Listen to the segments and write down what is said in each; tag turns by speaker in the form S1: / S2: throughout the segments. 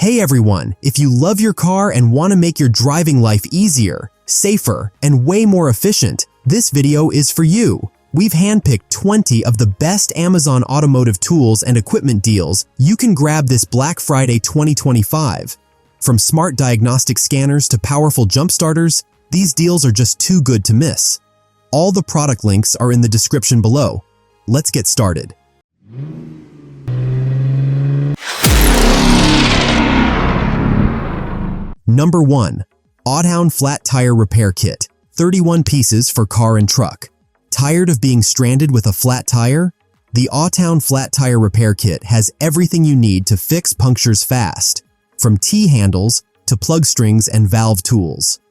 S1: Hey everyone, if you love your car and want to make your driving life easier, safer, and way more efficient, this video is for you. We've handpicked 20 of the best Amazon automotive tools and equipment deals you can grab this Black Friday 2025. From smart diagnostic scanners to powerful jump starters, these deals are just too good to miss. All the product links are in the description below. Let's get started. Number 1. Automotive Flat Tire Repair Kit, 31 pieces for car and truck. Tired of being stranded with a flat tire? The Automotive Flat Tire Repair Kit has everything you need to fix punctures fast, from T-handles to plug strings and valve tools.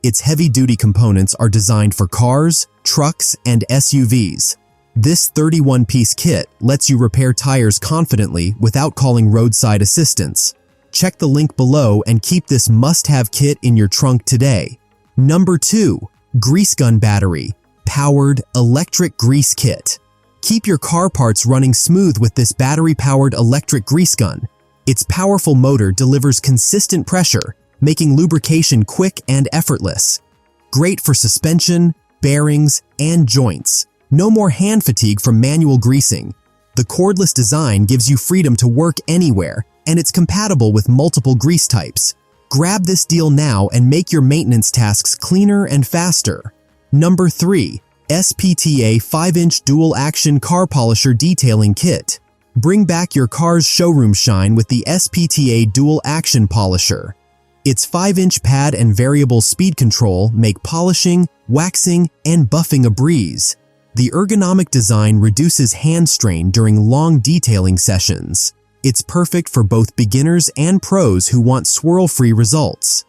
S1: Its heavy-duty components are designed for cars, trucks, and SUVs. This 31-piece kit lets you repair tires confidently without calling roadside assistance. Check the link below and keep this must-have kit in your trunk today. Number 2. Grease Gun Battery Powered Electric Grease Kit. Keep your car parts running smooth with this battery-powered electric grease gun. Its powerful motor delivers consistent pressure, making lubrication quick and effortless. Great for suspension, bearings, and joints. No more hand fatigue from manual greasing. The cordless design gives you freedom to work anywhere, and it's compatible with multiple grease types. Grab this deal now and make your maintenance tasks cleaner and faster. Number 3. SPTA 5-inch Dual Action Car Polisher Detailing Kit. Bring back your car's showroom shine with the SPTA Dual Action Polisher. Its 5-inch pad and variable speed control make polishing, waxing, and buffing a breeze. The ergonomic design reduces hand strain during long detailing sessions. It's perfect for both beginners and pros who want swirl-free results.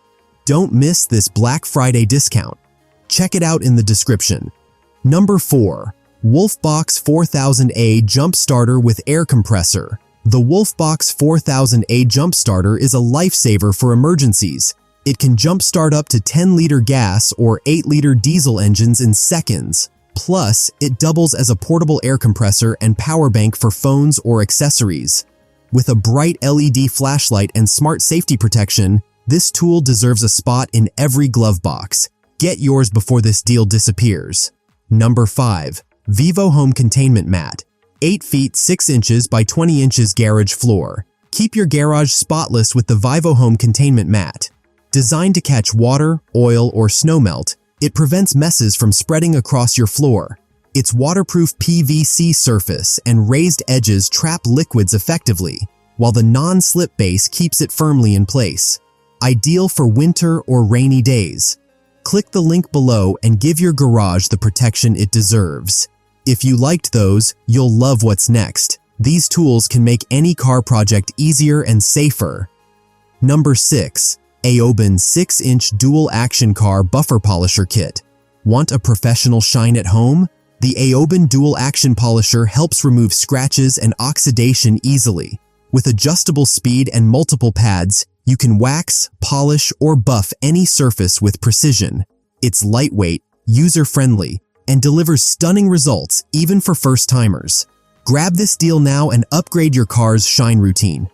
S1: Don't miss this Black Friday discount. Check it out in the description. Number 4. Wolfbox 4000A Jump Starter with Air Compressor. The Wolfbox 4000A Jump Starter is a lifesaver for emergencies. It can jumpstart up to 10-liter gas or 8-liter diesel engines in seconds. Plus, it doubles as a portable air compressor and power bank for phones or accessories. With a bright LED flashlight and smart safety protection, this tool deserves a spot in every glove box. Get yours before this deal disappears. Number 5. Vivo Home Containment Mat. 8 feet 6 inches by 20 inches garage floor. Keep your garage spotless with the Vivo Home Containment Mat. Designed to catch water, oil, or snowmelt, it prevents messes from spreading across your floor. Its waterproof PVC surface and raised edges trap liquids effectively, while the non-slip base keeps it firmly in place. Ideal for winter or rainy days. Click the link below and give your garage the protection it deserves. If you liked those, you'll love what's next. These tools can make any car project easier and safer. Number 6. Aoban 6-inch Dual Action Car Buffer Polisher Kit. Want a professional shine at home? The Aoban Dual Action Polisher helps remove scratches and oxidation easily. With adjustable speed and multiple pads, you can wax, polish, or buff any surface with precision. It's lightweight, user-friendly, and delivers stunning results even for first-timers. Grab this deal now and upgrade your car's shine routine.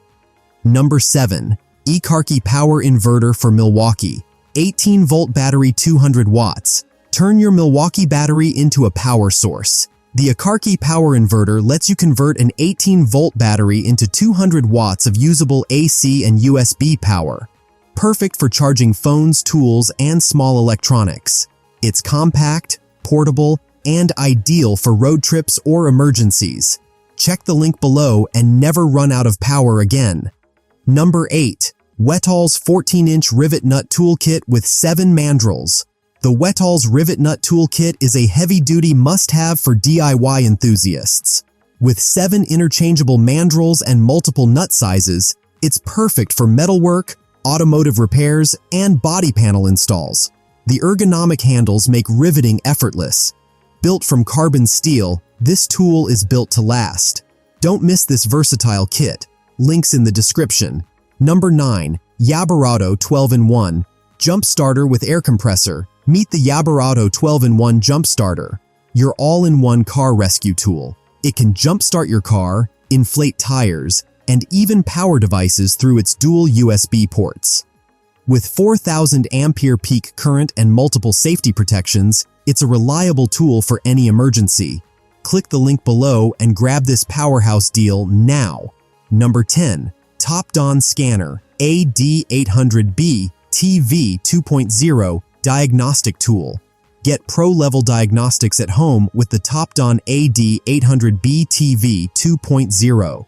S1: Number 7. eCarkey Power Inverter for Milwaukee. 18-volt battery 200 watts. Turn your Milwaukee battery into a power source. The eCarkey Power Inverter lets you convert an 18-volt battery into 200 watts of usable AC and USB power. Perfect for charging phones, tools, and small electronics. It's compact, portable, and ideal for road trips or emergencies. Check the link below and never run out of power again. Number 8. Wetall's 14-inch Rivet Nut Toolkit with 7 mandrels. The Wetall's Rivet Nut Toolkit is a heavy-duty must-have for DIY enthusiasts. With 7 interchangeable mandrels and multiple nut sizes, it's perfect for metalwork, automotive repairs, and body panel installs. The ergonomic handles make riveting effortless. Built from carbon steel, this tool is built to last. Don't miss this versatile kit. Links in the description. Number 9. Yabarado 12-in-1 Jump Starter with Air Compressor. Meet the Yabarado 12-in-1 Jump Starter, your all-in-one car rescue tool. It can jumpstart your car, inflate tires, and even power devices through its dual USB ports. With 4,000 ampere peak current and multiple safety protections, it's a reliable tool for any emergency. Click the link below and grab this powerhouse deal now. Number 10. Topdon Scanner AD800B TV 2.0 Diagnostic Tool. Get pro-level diagnostics at home with the Topdon AD800B TV 2.0.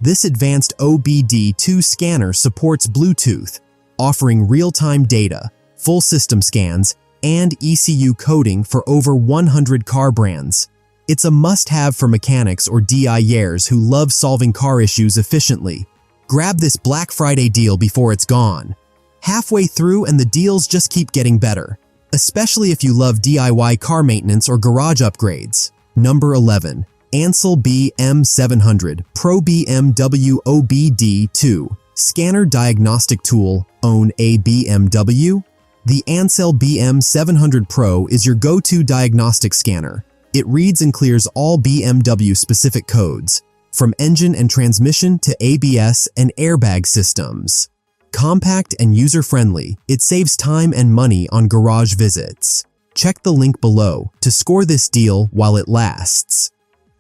S1: This advanced OBD2 scanner supports Bluetooth, offering real-time data, full system scans, and ECU coding for over 100 car brands. It's a must-have for mechanics or DIYers who love solving car issues efficiently. Grab this Black Friday deal before it's gone. Halfway through and the deals just keep getting better, especially if you love DIY car maintenance or garage upgrades. Number 11. Ansel BM700 Pro BMW OBD2 Scanner Diagnostic Tool. Own a BMW? The Ansel BM700 Pro is your go-to diagnostic scanner. It reads and clears all BMW-specific codes, from engine and transmission to ABS and airbag systems. Compact and user-friendly, it saves time and money on garage visits. Check the link below to score this deal while it lasts.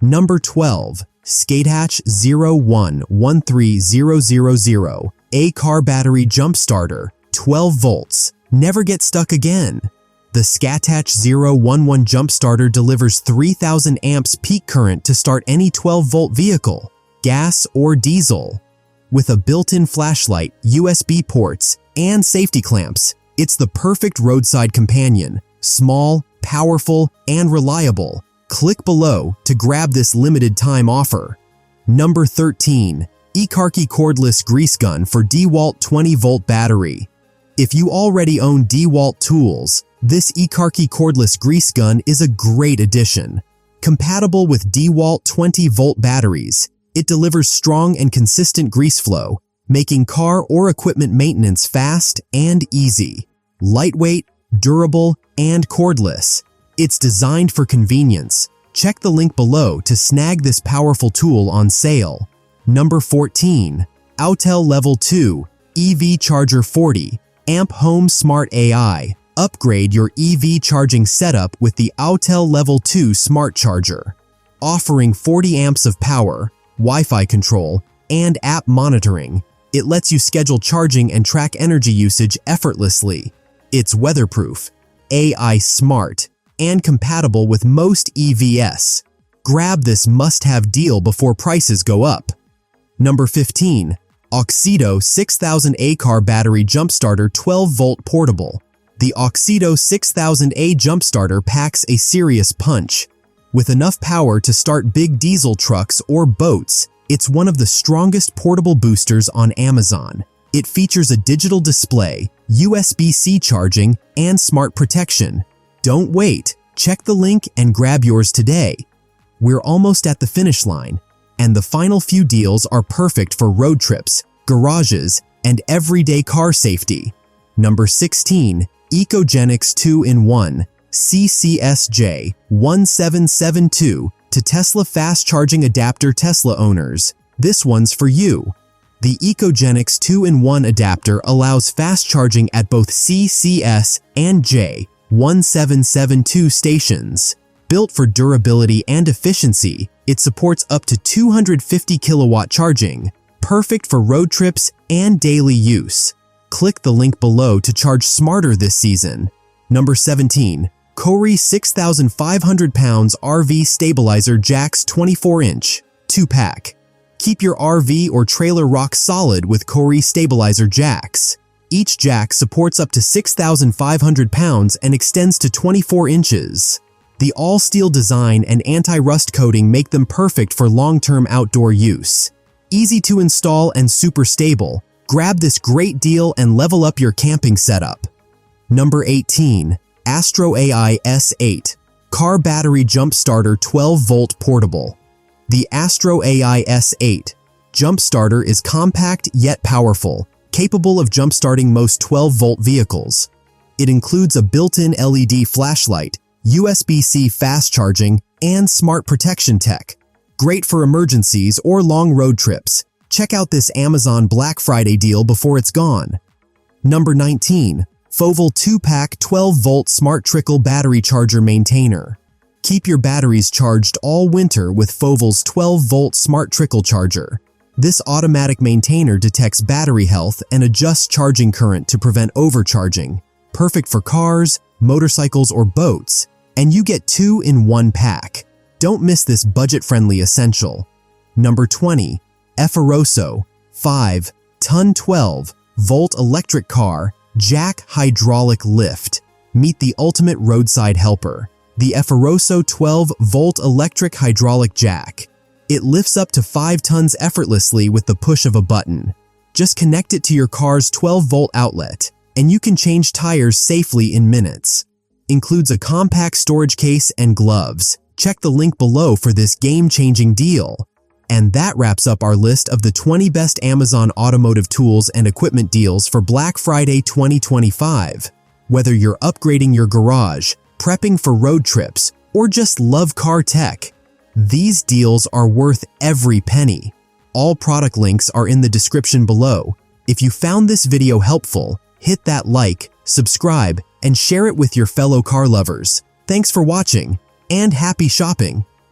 S1: Number 12. Skatehatch 0113000 A car battery jump starter, 12 volts. Never get stuck again. The Skatehatch 011 jump starter delivers 3,000 amps peak current to start any 12-volt vehicle, gas or diesel. With a built-in flashlight, USB ports, and safety clamps, it's the perfect roadside companion. Small, powerful, and reliable. Click below to grab this limited-time offer. Number 13. eCarkey Cordless Grease Gun for DeWalt 20-volt battery. If you already own DeWalt tools, this eCarkey cordless grease gun is a great addition. Compatible with DeWalt 20-volt batteries, it delivers strong and consistent grease flow, making car or equipment maintenance fast and easy. Lightweight, durable, and cordless. It's designed for convenience. Check the link below to snag this powerful tool on sale. Number 14. Autel Level 2 EV Charger 40 Amp Home Smart AI. Upgrade your EV charging setup with the Autel Level 2 Smart Charger. Offering 40 amps of power, Wi-Fi control, and app monitoring, it lets you schedule charging and track energy usage effortlessly. It's weatherproof, AI smart, and compatible with most EVs. Grab this must-have deal before prices go up. Number 15. Oxido 6000A Car Battery Jumpstarter 12-Volt Portable. The Oxido 6000A Jumpstarter packs a serious punch. With enough power to start big diesel trucks or boats, it's one of the strongest portable boosters on Amazon. It features a digital display, USB-C charging, and smart protection. Don't wait. Check the link and grab yours today. We're almost at the finish line, and the final few deals are perfect for road trips, garages, and everyday car safety. Number 16. Ecogenics 2-in-1 CCSJ 1772 to Tesla Fast Charging Adapter. Tesla owners, this one's for you. The Ecogenics 2-in-1 adapter allows fast charging at both CCS and J1772 stations. Built for durability and efficiency, it supports up to 250 kilowatt charging, perfect for road trips and daily use. Click the link below to charge smarter this season. Number 17. Cori 6,500 pounds RV Stabilizer Jacks 24-inch 2-pack. Keep your RV or trailer rock solid with Cori Stabilizer Jacks. Each jack supports up to 6,500 pounds and extends to 24 inches. The all-steel design and anti-rust coating make them perfect for long-term outdoor use. Easy to install and super stable. Grab this great deal and level up your camping setup. Number 18. Astro AI S8 Car Battery Jump Starter 12-Volt Portable. The Astro AI S8 Jump Starter is compact yet powerful, capable of jump-starting most 12-volt vehicles. It includes a built-in LED flashlight, USB-C fast charging, and smart protection tech. Great for emergencies or long road trips. Check out this Amazon Black Friday deal before it's gone. Number 19. Fovel 2-pack 12-volt Smart Trickle Battery Charger Maintainer. Keep your batteries charged all winter with Fovel's 12-volt Smart Trickle Charger. This automatic maintainer detects battery health and adjusts charging current to prevent overcharging. Perfect for cars, motorcycles, or boats, and you get 2 in 1 pack. Don't miss this budget-friendly essential. Number 20. Efferoso 5-ton 12-volt electric car jack hydraulic lift. Meet the ultimate roadside helper, the Efferoso 12-volt electric hydraulic jack. It lifts up to 5 tons effortlessly with the push of a button. Just connect it to your car's 12-volt outlet, and you can change tires safely in minutes. Includes a compact storage case and gloves. Check the link below for this game-changing deal. And that wraps up our list of the 20 best Amazon automotive tools and equipment deals for Black Friday 2025. Whether you're upgrading your garage, prepping for road trips, or just love car tech, these deals are worth every penny. All product links are in the description below. If you found this video helpful, hit that like, subscribe, and share it with your fellow car lovers. Thanks for watching, and happy shopping!